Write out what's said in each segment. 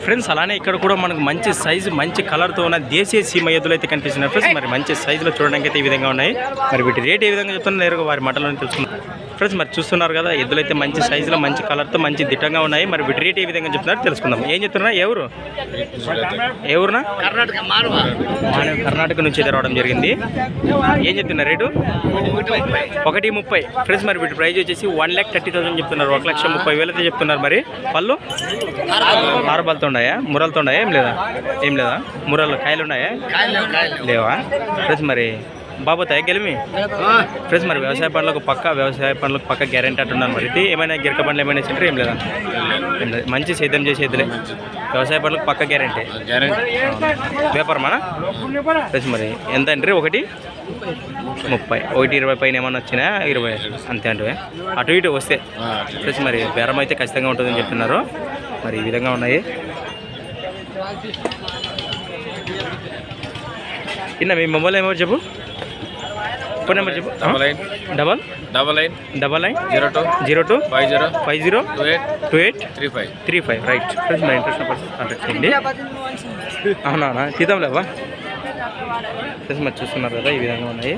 Friends అలానే ఇక్కడ కూడా మనకు మంచి సైజు మంచి కలర్తో ఉన్న దేశీయ సీమ ఎద్దులు అయితే కనిపిస్తున్నాయి ఫ్రెండ్స్. మరి మంచి సైజులో చూడడానికి అయితే ఈ విధంగా ఉన్నాయి. మరి వీటి రేట్ ఏ విధంగా చెప్తున్నారు నేరుగా వారి మాటలను తెలుసుకున్నాం ఫ్రెండ్స్. మరి చూస్తున్నారు కదా ఎద్దులు అయితే మంచి సైజులో మంచి కలర్తో మంచి దిట్టంగా ఉన్నాయి. మరి వీటి రేట్ ఏ విధంగా చెప్తున్నారు తెలుసుకుందాం. ఏం చెప్తున్నా ఎవరు ఎవరునా కర్ణాటక నుంచి అయితే రావడం జరిగింది. ఏం చెప్తున్నారు రేటు 1,30,000 ఫ్రెండ్స్. మరి వీటి ప్రైస్ వచ్చేసి 1,30,000 చెప్తున్నారు. 1,30,000 అయితే చెప్తున్నారు. మరి పళ్ళు ఆరుబాలతో ఉన్నాయా మురలతో ఉన్నాయా ఏం లేదా మురలు కాయలు ఉన్నాయా లేవా ఫ్రెండ్స్. మరి బాబోతాయి గెలిమి ఫ్రెండ్స్. మరి వ్యవసాయ పనులకు పక్క గ్యారెంటీ అంటున్నారు. మరి ఇది ఏమైనా గిరక పనులు ఏమైనా సెంటర్ ఏం లేదా మంచి సేద్యం చేసేదిలే వ్యవసాయ పనులకు పక్క గ్యారెంటీ వ్యాపారమానా ఫ్రెండ్స్. మరి ఎంత అంటారు 1,30,000 1,20,000 పైన ఏమన్నా వచ్చినా 20 అంతే అంటే అటు ఇటు వస్తే ఫ్రెండ్స్. మరి బేరం అయితే ఖచ్చితంగా ఉంటుందని చెప్తున్నారు. మరి ఈ విధంగా ఉన్నాయి. ఇన్న మీ మొబైల్ నెంబర్ చెప్పు ఫోన్ నెంబర్ చెప్పు. 99 02 50 28 రైట్ ఫ్రెండ్స్. మరి ఇంట్రెస్ట్ పర్సన్ కాంటాక్ట్ చేయండి. అవునా తీద్దాం లేవా ఫ్రెండ్స్. మరి చూస్తున్నారు కదా ఈ విధంగా ఉన్నాయి.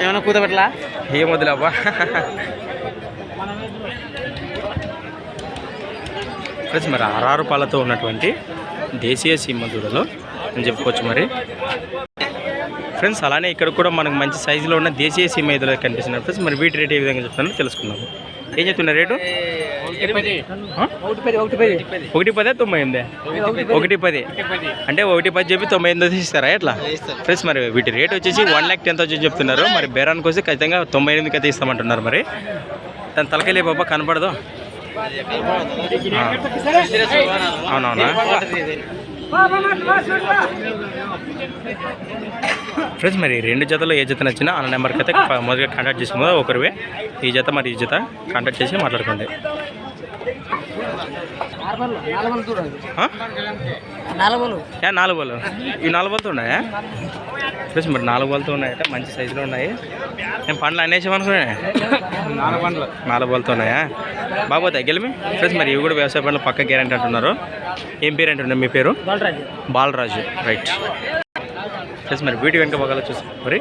ఏమన్నా కూతబెట్టలా ఏం వదిలేవా ఫ్రెండ్స్. మరి 6 పాలతో ఉన్నటువంటి దేశీయ సీమ దూడలు అని చెప్పుకోవచ్చు. మరి ఫ్రెండ్స్ అలానే ఇక్కడ కూడా మనకు మంచి సైజులో ఉన్న దేశీయ సీమ ఎదురు కనిపిస్తున్నారు ఫ్రెండ్స్. మరి వీటి రేట్ ఏ విధంగా చెప్తానో తెలుసుకుందాము. ఏం చెప్తున్నారు రేటు 1,10,000 98 1,10,000 అంటే 1,10 చెప్పి 98 ఇస్తారా ఎట్లా ఫ్రెండ్స్. మరి వీటి రేట్ వచ్చేసి 1,10,000 చెప్తున్నారు. మరి బేరానికి వస్తే ఖచ్చితంగా 98 అయితే ఇస్తామంటున్నారు. మరి దాని తలకెళ్ళి బాబా కనపడదు అవునవునా ఫ్రెండ్స్. మరి 2 జతలో ఏ జత నచ్చినా ఆ నెంబర్కి అయితే మొదటిగా కాంటాక్ట్ చేసుకుందా ఒకరివే ఈ జత మరి ఈ జత కాంటాక్ట్ చేసి మాట్లాడుకోండి. 4 బాల్ ఈ 4 బాల్తో ఉన్నాయా ఫ్రెండ్స్. మరి 4 బాల్తో ఉన్నాయట మంచి సైజులో ఉన్నాయి. నేను పండ్లు అనేసామనుకున్నా 4 బాల్తో ఉన్నాయా బాబోతాయి గెలిమి ఫ్రెండ్స్. మరి ఇవి కూడా వ్యవసాయ పనులు పక్క గ్యారెంటీ అంటున్నారు. ఏం పేరు అంటున్నారు మీ పేరు బాలరాజు రైట్ ఫ్రెండ్స్. మరి వీడియో వెనక బాగా చూస్తాం మరి